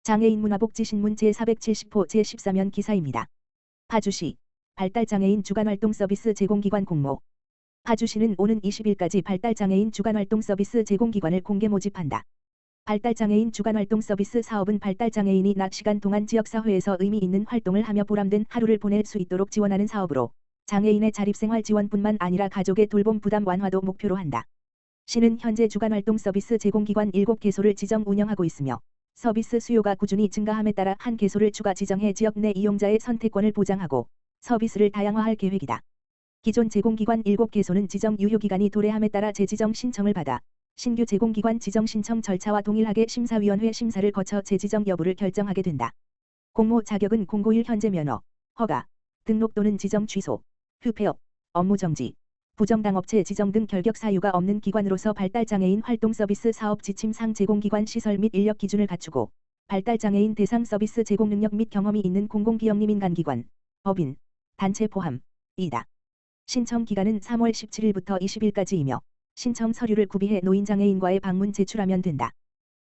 장애인 문화복지신문 제470호 제14면 기사입니다. 파주시 발달장애인 주간활동 서비스 제공기관 공모. 파주시는 오는 20일까지 발달장애인 주간활동 서비스 제공기관을 공개 모집한다. 발달장애인 주간활동 서비스 사업은 발달장애인이 낮 시간 동안 지역사회에서 의미 있는 활동을 하며 보람된 하루를 보낼 수 있도록 지원하는 사업으로 장애인의 자립생활 지원뿐만 아니라 가족의 돌봄 부담 완화도 목표로 한다. 시는 현재 주간활동 서비스 제공기관 7개소를 지정 운영하고 있으며 서비스 수요가 꾸준히 증가함에 따라 한 개소를 추가 지정해 지역 내 이용자의 선택권을 보장하고 서비스를 다양화할 계획이다. 기존 제공기관 7개소는 지정 유효기간이 도래함에 따라 재지정 신청을 받아 신규 제공기관 지정 신청 절차와 동일하게 심사위원회 심사를 거쳐 재지정 여부를 결정하게 된다. 공모 자격은 공고일 현재 면허, 허가, 등록 또는 지정 취소, 휴폐업, 업무 정지, 부정당 업체 지정 등 결격 사유가 없는 기관으로서 발달장애인 활동 서비스 사업 지침상 제공기관 시설 및 인력 기준을 갖추고 발달장애인 대상 서비스 제공 능력 및 경험이 있는 공공기업림 민간기관, 법인, 단체 포함이다. 신청 기간은 3월 17일부터 20일까지이며 신청 서류를 구비해 노인장애인과의 방문 제출하면 된다.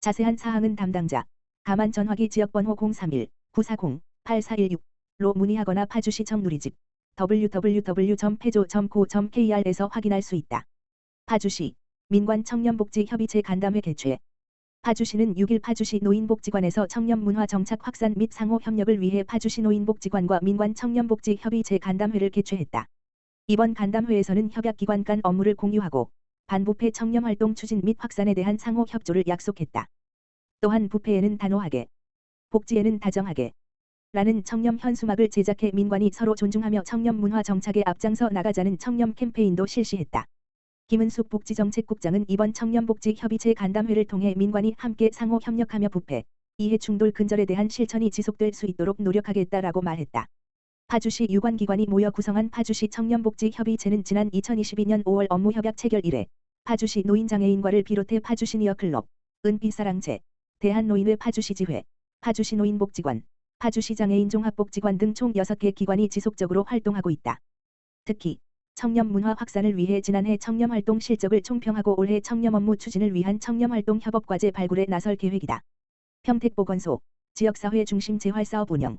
자세한 사항은 담당자, 가만 전화기 지역번호 031-940-8416로 문의하거나 파주시청 누리집 www.pejo.co.kr에서 확인할 수 있다. 파주시 민관청년복지협의체 간담회 개최. 파주시는 6일 파주시 노인복지관에서 청년문화 정착 확산 및 상호 협력을 위해 파주시 노인복지관과 민관청년복지협의체 간담회를 개최했다. 이번 간담회에서는 협약기관 간 업무를 공유하고 반부패 청년활동 추진 및 확산에 대한 상호 협조를 약속했다. 또한 부패에는 단호하게, 복지에는 다정하게 라는 청렴 현수막을 제작해 민관이 서로 존중하며 청렴 문화 정착에 앞장서 나가자는 청렴 캠페인도 실시했다. 김은숙 복지정책국장은 이번 청년복지협의체 간담회를 통해 민관이 함께 상호 협력하며 부패, 이해 충돌 근절에 대한 실천이 지속될 수 있도록 노력하겠다라고 말했다. 파주시 유관기관이 모여 구성한 파주시 청년복지협의체는 지난 2022년 5월 업무협약 체결 이래 파주시 노인장애인과를 비롯해 파주시 니어클럽, 은빛사랑제, 대한노인회 파주시지회, 파주시 노인복지관, 파주시 장애인 종합복지관 등 총 6개 기관이 지속적으로 활동하고 있다. 특히 청년 문화 확산을 위해 지난해 청년활동 실적을 총평하고 올해 청년 업무 추진을 위한 청년활동 협업과제 발굴에 나설 계획이다. 평택보건소, 지역사회 중심 재활사업 운영.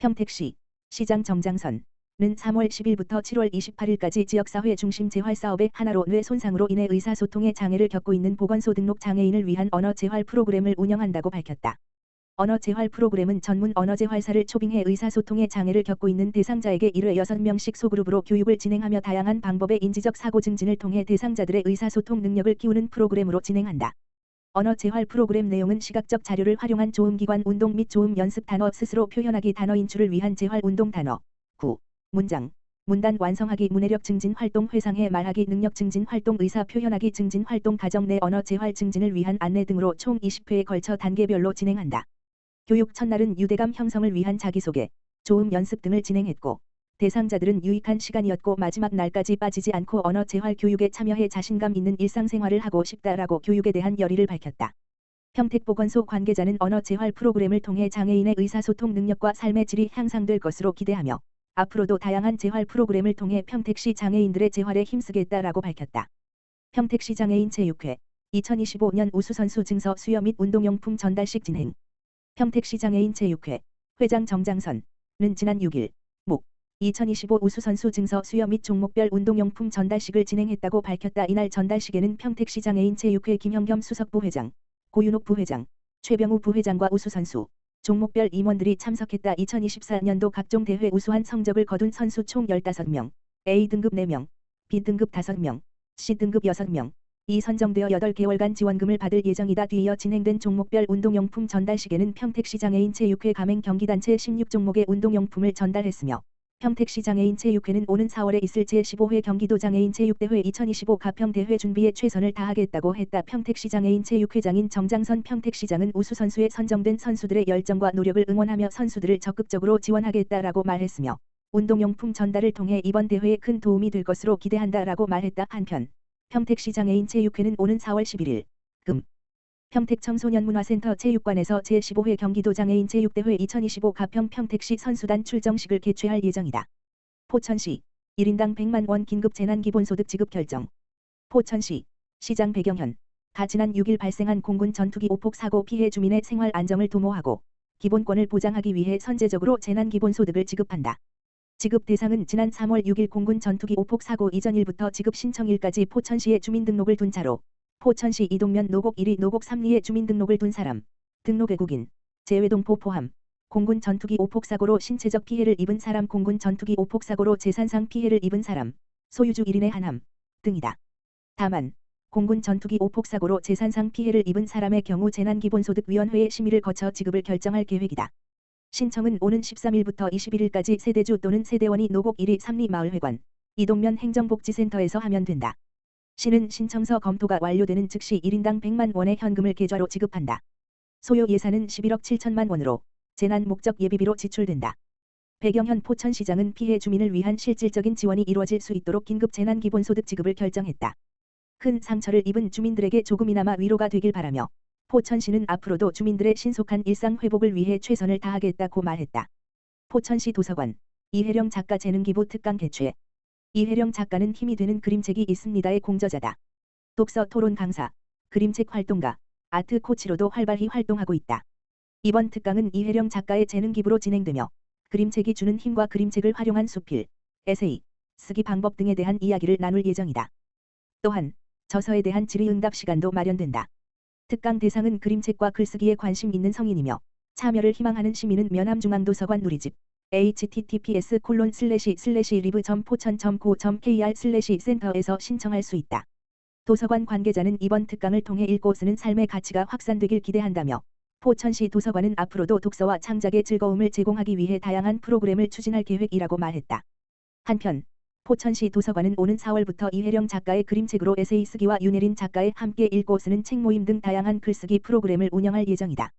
평택시, 시장 정장선은 3월 10일부터 7월 28일까지 지역사회 중심 재활사업의 하나로 뇌 손상으로 인해 의사소통에 장애를 겪고 있는 보건소 등록 장애인을 위한 언어재활 프로그램을 운영한다고 밝혔다. 언어재활 프로그램은 전문 언어재활사를 초빙해 의사소통에 장애를 겪고 있는 대상자에게 1회 6명씩 소그룹으로 교육을 진행하며 다양한 방법의 인지적 사고 증진을 통해 대상자들의 의사소통 능력을 키우는 프로그램으로 진행한다. 언어재활 프로그램 내용은 시각적 자료를 활용한 조음기관 운동 및 조음 연습 단어 스스로 표현하기 단어 인출을 위한 재활 운동 단어, 구, 문장, 문단 완성하기 문해력 증진 활동 회상해 말하기 능력 증진 활동 의사 표현하기 증진 활동 가정 내 언어 재활 증진을 위한 안내 등으로 총 20회에 걸쳐 단계별로 진행한다. 교육 첫날은 유대감 형성을 위한 자기소개, 조음 연습 등을 진행했고 대상자들은 유익한 시간이었고 마지막 날까지 빠지지 않고 언어 재활 교육에 참여해 자신감 있는 일상생활을 하고 싶다라고 교육에 대한 열의를 밝혔다. 평택보건소 관계자는 언어 재활 프로그램을 통해 장애인의 의사소통 능력과 삶의 질이 향상될 것으로 기대하며 앞으로도 다양한 재활 프로그램을 통해 평택시 장애인들의 재활에 힘쓰겠다라고 밝혔다. 평택시 장애인 체육회 2025년 우수선수 증서 수여 및 운동용품 전달식 진행. 평택시 장애인 체육회 회장 정장선은 지난 6일 2025 우수선수 증서 수여 및 종목별 운동용품 전달식을 진행했다고 밝혔다. 이날 전달식에는 평택시 장애인 체육회 김형겸 수석부회장, 고윤옥 부회장, 최병우 부회장과 우수선수, 종목별 임원들이 참석했다. 2024년도 각종 대회 우수한 성적을 거둔 선수 총 15명, A등급 4명, B등급 5명, C등급 6명, 이 선정되어 8개월간 지원금을 받을 예정이다. 뒤이어 진행된 종목별 운동용품 전달식에는 평택시 장애인 체육회 가맹 경기단체 16종목의 운동용품을 전달했으며 평택시 장애인 체육회는 오는 4월에 있을 제15회 경기도 장애인 체육대회 2025 가평대회 준비에 최선을 다하겠다고 했다. 평택시 장애인 체육회장인 정장선 평택시장은 우수선수에 선정된 선수들의 열정과 노력을 응원하며 선수들을 적극적으로 지원하겠다라고 말했으며 운동용품 전달을 통해 이번 대회에 큰 도움이 될 것으로 기대한다라고 말했다. 한편 평택시 장애인 체육회는 오는 4월 11일 금 평택청소년문화센터 체육관에서 제15회 경기도 장애인 체육대회 2025 가평 평택시 선수단 출정식을 개최할 예정이다. 포천시 1인당 100만 원 긴급 재난기본소득 지급 결정. 포천시 시장 배경현 가 지난 6일 발생한 공군 전투기 오폭 사고 피해 주민의 생활 안정을 도모하고 기본권을 보장하기 위해 선제적으로 재난기본소득을 지급한다. 지급 대상은 지난 3월 6일 공군 전투기 오폭 사고 이전일부터 지급 신청일까지 포천시에 주민등록을 둔 차로 포천시 이동면 노곡 1리 노곡 3리에 주민등록을 둔 사람, 등록 외국인, 재외동포 포함, 공군 전투기 오폭 사고로 신체적 피해를 입은 사람, 공군 전투기 오폭 사고로 재산상 피해를 입은 사람, 소유주 1인의 한함 등이다. 다만 공군 전투기 오폭 사고로 재산상 피해를 입은 사람의 경우 재난기본소득위원회의 심의를 거쳐 지급을 결정할 계획이다. 신청은 오는 13일부터 21일까지 세대주 또는 세대원이 노곡 1리 3리 마을회관, 이동면 행정복지센터에서 하면 된다. 시는 신청서 검토가 완료되는 즉시 1인당 100만 원의 현금을 계좌로 지급한다. 소요 예산은 11억 7천만 원으로 재난 목적 예비비로 지출된다. 배경현 포천시장은 피해 주민을 위한 실질적인 지원이 이루어질 수 있도록 긴급 재난기본소득 지급을 결정했다. 큰 상처를 입은 주민들에게 조금이나마 위로가 되길 바라며 포천시는 앞으로도 주민들의 신속한 일상 회복을 위해 최선을 다하겠다고 말했다. 포천시 도서관, 이혜령 작가 재능기부 특강 개최. 이혜령 작가는 힘이 되는 그림책이 있습니다의 공저자다. 독서 토론 강사, 그림책 활동가, 아트 코치로도 활발히 활동하고 있다. 이번 특강은 이혜령 작가의 재능기부로 진행되며 그림책이 주는 힘과 그림책을 활용한 수필, 에세이, 쓰기 방법 등에 대한 이야기를 나눌 예정이다. 또한 저서에 대한 질의응답 시간도 마련된다. 특강 대상은 그림책과 글쓰기에 관심 있는 성인이며 참여를 희망하는 시민은 면함중앙도서관 누리집 https://live.pochon.co.kr/center/에서 신청할 수 있다. 도서관 관계자는 이번 특강을 통해 읽고 쓰는 삶의 가치가 확산되길 기대한다며 포천시 도서관은 앞으로도 독서와 창작의 즐거움을 제공하기 위해 다양한 프로그램을 추진할 계획이라고 말했다. 한편 포천시 도서관은 오는 4월부터 이혜령 작가의 그림책으로 에세이 쓰기와 윤혜린 작가의 함께 읽고 쓰는 책 모임 등 다양한 글쓰기 프로그램을 운영할 예정이다.